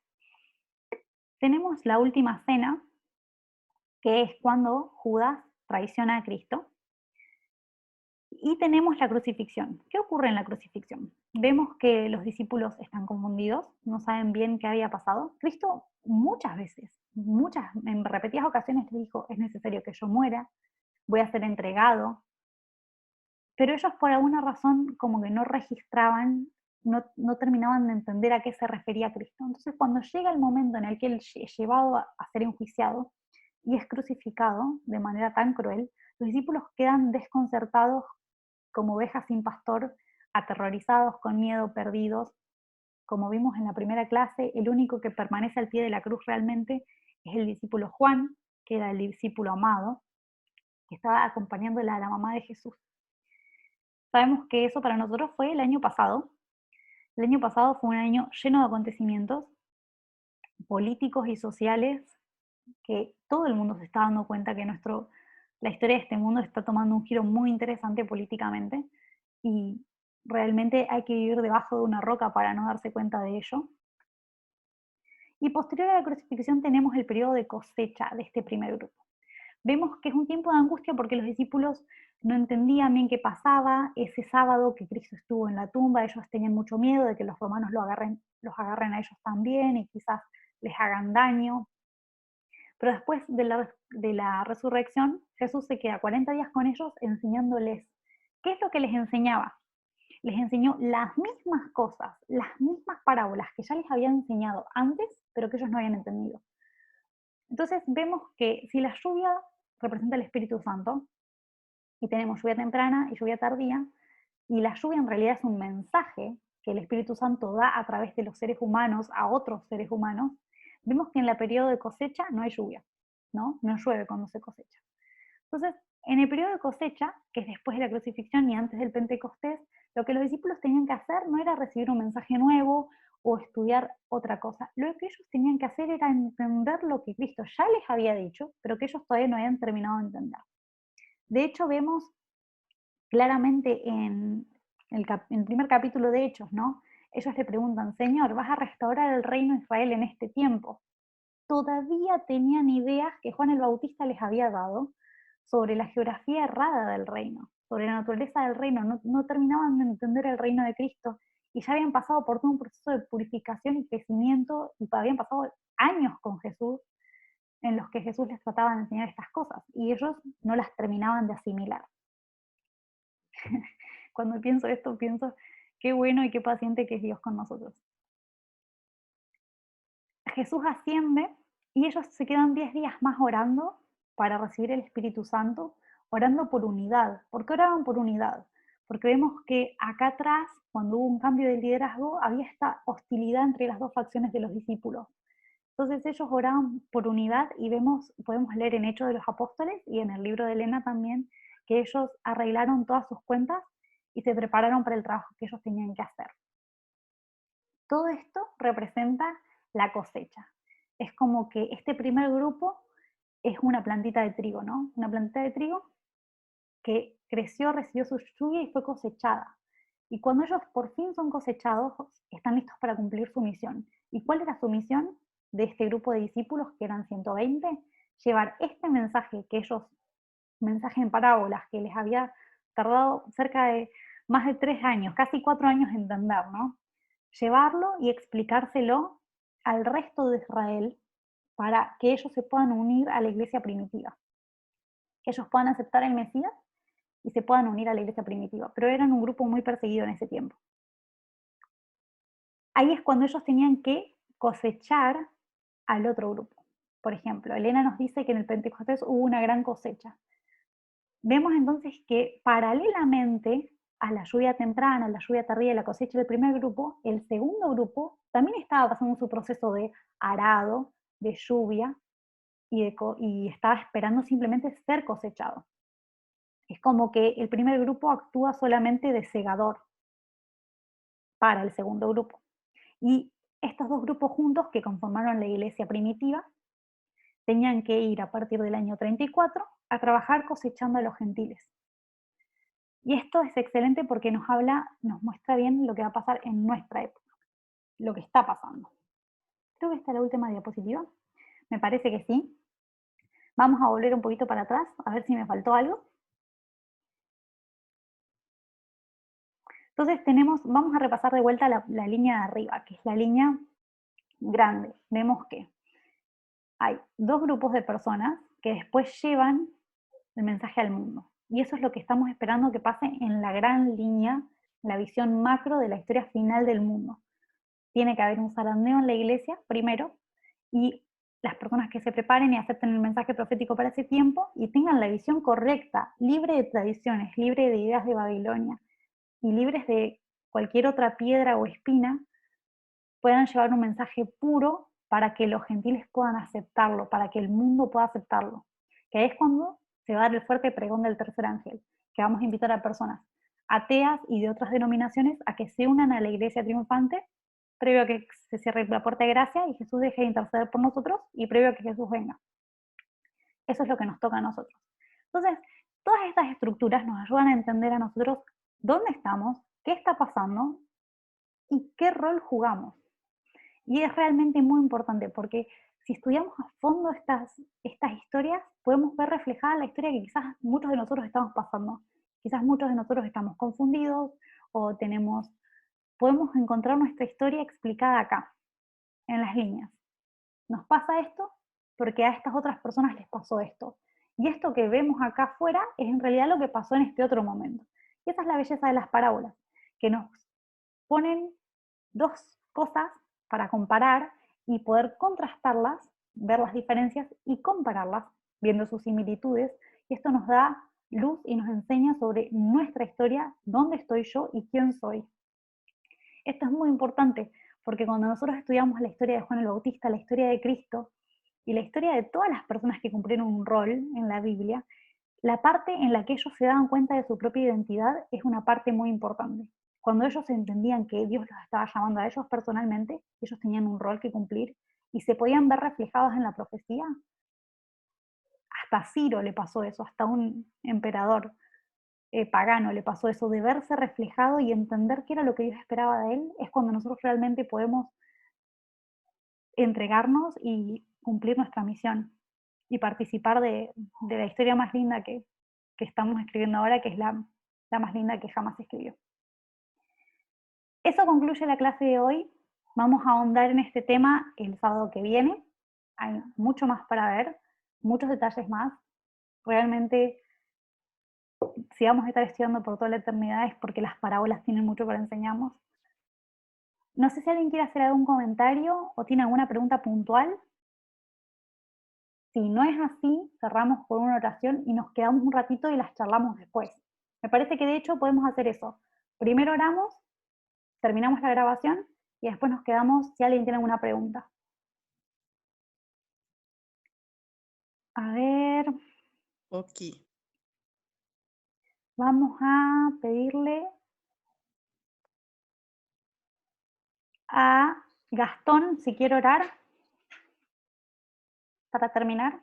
Tenemos la última cena, que es cuando Judas traiciona a Cristo. Y tenemos la crucifixión. ¿Qué ocurre en la crucifixión? Vemos que los discípulos están confundidos, no saben bien qué había pasado. Cristo muchas veces, en repetidas ocasiones les dijo, es necesario que yo muera, voy a ser entregado. Pero ellos por alguna razón como que no registraban, no terminaban de entender a qué se refería Cristo. Entonces cuando llega el momento en el que él es llevado a ser enjuiciado y es crucificado de manera tan cruel, los discípulos quedan desconcertados como ovejas sin pastor, aterrorizados, con miedo, perdidos. Como vimos en la primera clase, el único que permanece al pie de la cruz realmente es el discípulo Juan, que era el discípulo amado, que estaba acompañándola a la mamá de Jesús. Sabemos que eso para nosotros fue el año pasado. El año pasado fue un año lleno de acontecimientos políticos y sociales que todo el mundo se está dando cuenta que la historia de este mundo está tomando un giro muy interesante políticamente, y realmente hay que vivir debajo de una roca para no darse cuenta de ello. Y posterior a la crucifixión tenemos el periodo de cosecha de este primer grupo. Vemos que es un tiempo de angustia porque los discípulos no entendían bien qué pasaba. Ese sábado que Cristo estuvo en la tumba, ellos tenían mucho miedo de que los romanos los agarren a ellos también y quizás les hagan daño. Pero después de la resurrección, Jesús se queda 40 días con ellos enseñándoles. ¿Qué es lo que les enseñaba? Les enseñó las mismas cosas, las mismas parábolas que ya les había enseñado antes, pero que ellos no habían entendido. Entonces vemos que si la lluvia representa el Espíritu Santo, y tenemos lluvia temprana y lluvia tardía, y la lluvia en realidad es un mensaje que el Espíritu Santo da a través de los seres humanos a otros seres humanos, vemos que en el periodo de cosecha no hay lluvia, ¿no? No llueve cuando se cosecha. Entonces, en el periodo de cosecha, que es después de la crucifixión y antes del Pentecostés, lo que los discípulos tenían que hacer no era recibir un mensaje nuevo o estudiar otra cosa. Lo que ellos tenían que hacer era entender lo que Cristo ya les había dicho, pero que ellos todavía no habían terminado de entender. De hecho, vemos claramente en el primer capítulo de Hechos, ¿no? Ellos le preguntan, Señor, ¿vas a restaurar el reino de Israel en este tiempo? Todavía tenían ideas que Juan el Bautista les había dado sobre la geografía errada del reino, sobre la naturaleza del reino, no terminaban de entender el reino de Cristo y ya habían pasado por todo un proceso de purificación y crecimiento y habían pasado años con Jesús en los que Jesús les trataba de enseñar estas cosas y ellos no las terminaban de asimilar. Cuando pienso esto, pienso qué bueno y qué paciente que es Dios con nosotros. Jesús asciende y ellos se quedan 10 días más orando para recibir el Espíritu Santo, orando por unidad. ¿Por qué oraban por unidad? Porque vemos que acá atrás, cuando hubo un cambio de liderazgo, había esta hostilidad entre las dos facciones de los discípulos. Entonces ellos oraban por unidad y podemos leer en Hechos de los Apóstoles y en el libro de Elena también, que ellos arreglaron todas sus cuentas y se prepararon para el trabajo que ellos tenían que hacer. Todo esto representa la cosecha. Es como que este primer grupo es una plantita de trigo, ¿no? Una plantita de trigo que creció, recibió su lluvia y fue cosechada. Y cuando ellos por fin son cosechados, están listos para cumplir su misión. ¿Y cuál era su misión de este grupo de discípulos, que eran 120? Llevar este mensaje mensaje en parábolas, que les había tardado cerca de más de 3 años, casi 4 años en entender, ¿no? Llevarlo y explicárselo al resto de Israel para que ellos se puedan unir a la iglesia primitiva, que ellos puedan aceptar el Mesías y se puedan unir a la iglesia primitiva, pero eran un grupo muy perseguido en ese tiempo. Ahí es cuando ellos tenían que cosechar al otro grupo. Por ejemplo, Elena nos dice que en el Pentecostés hubo una gran cosecha. Vemos entonces que paralelamente a la lluvia temprana, a la lluvia tardía y la cosecha del primer grupo, el segundo grupo también estaba pasando su proceso de arado, de lluvia, y estaba esperando simplemente ser cosechado. Es como que el primer grupo actúa solamente de segador para el segundo grupo. Y estos dos grupos juntos, que conformaron la iglesia primitiva, tenían que ir a partir del año 34 a trabajar cosechando a los gentiles. Y esto es excelente porque nos muestra bien lo que va a pasar en nuestra época, lo que está pasando. Creo que esta es la última diapositiva. Me parece que sí. Vamos a volver un poquito para atrás, a ver si me faltó algo. Entonces vamos a repasar de vuelta la línea de arriba, que es la línea grande. Vemos que hay dos grupos de personas que después llevan el mensaje al mundo. Y eso es lo que estamos esperando que pase en la gran línea, la visión macro de la historia final del mundo. Tiene que haber un zarandeo en la iglesia, primero, y las personas que se preparen y acepten el mensaje profético para ese tiempo y tengan la visión correcta, libre de tradiciones, libre de ideas de Babilonia y libres de cualquier otra piedra o espina, puedan llevar un mensaje puro para que los gentiles puedan aceptarlo, para que el mundo pueda aceptarlo. Que ahí es cuando se va a dar el fuerte pregón del tercer ángel, que vamos a invitar a personas ateas y de otras denominaciones a que se unan a la iglesia triunfante, previo a que se cierre la puerta de gracia y Jesús deje de interceder por nosotros y previo a que Jesús venga. Eso es lo que nos toca a nosotros. Entonces, todas estas estructuras nos ayudan a entender a nosotros dónde estamos, qué está pasando y qué rol jugamos. Y es realmente muy importante porque si estudiamos a fondo estas historias, podemos ver reflejada la historia que quizás muchos de nosotros estamos pasando. Quizás muchos de nosotros estamos confundidos o podemos encontrar nuestra historia explicada acá, en las líneas. Nos pasa esto porque a estas otras personas les pasó esto. Y esto que vemos acá afuera es en realidad lo que pasó en este otro momento. Y esa es la belleza de las parábolas, que nos ponen dos cosas para comparar y poder contrastarlas, ver las diferencias y compararlas, viendo sus similitudes. Y esto nos da luz y nos enseña sobre nuestra historia, dónde estoy yo y quién soy. Esto es muy importante, porque cuando nosotros estudiamos la historia de Juan el Bautista, la historia de Cristo y la historia de todas las personas que cumplieron un rol en la Biblia, la parte en la que ellos se daban cuenta de su propia identidad es una parte muy importante. Cuando ellos entendían que Dios los estaba llamando a ellos personalmente, ellos tenían un rol que cumplir y se podían ver reflejados en la profecía. Hasta a Ciro le pasó eso, hasta un emperador pagano le pasó eso, de verse reflejado y entender qué era lo que Dios esperaba de él, es cuando nosotros realmente podemos entregarnos y cumplir nuestra misión y participar de la historia más linda que estamos escribiendo ahora, que es la más linda que jamás se escribió. Eso concluye la clase de hoy. Vamos a ahondar en este tema el sábado que viene. Hay mucho más para ver, muchos detalles más. Realmente, si vamos a estar estudiando por toda la eternidad es porque las parábolas tienen mucho para enseñarnos. No sé si alguien quiere hacer algún comentario o tiene alguna pregunta puntual. Si no es así, cerramos con una oración y nos quedamos un ratito y las charlamos después. Me parece que de hecho podemos hacer eso. Primero oramos, terminamos la grabación y después nos quedamos si alguien tiene alguna pregunta. A ver. Ok. Vamos a pedirle a Gastón si quiere orar para terminar.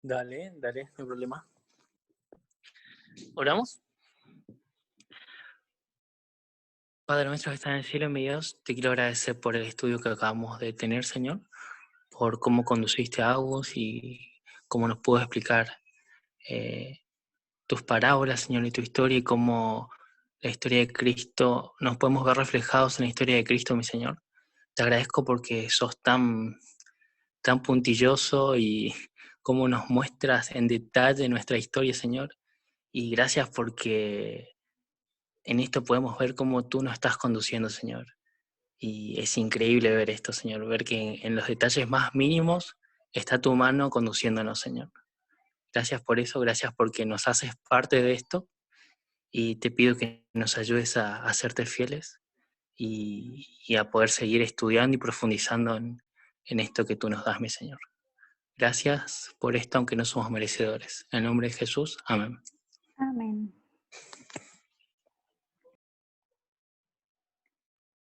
Dale, no hay problema. ¿Oramos? Padre nuestro que estás en el cielo, mi Dios, te quiero agradecer por el estudio que acabamos de tener, Señor, por cómo conduciste a Agus y cómo nos pudo explicar tus parábolas, Señor, y tu historia, y cómo la historia de Cristo, nos podemos ver reflejados en la historia de Cristo, mi Señor. Te agradezco porque sos tan puntilloso y cómo nos muestras en detalle nuestra historia, Señor. Y gracias porque en esto podemos ver cómo tú nos estás conduciendo, Señor. Y es increíble ver esto, Señor, ver que en los detalles más mínimos está tu mano conduciéndonos, Señor. Gracias por eso, gracias porque nos haces parte de esto y te pido que nos ayudes a hacerte fieles y a poder seguir estudiando y profundizando en esto que tú nos das, mi Señor. Gracias por esto, aunque no somos merecedores. En el nombre de Jesús, amén. Amén.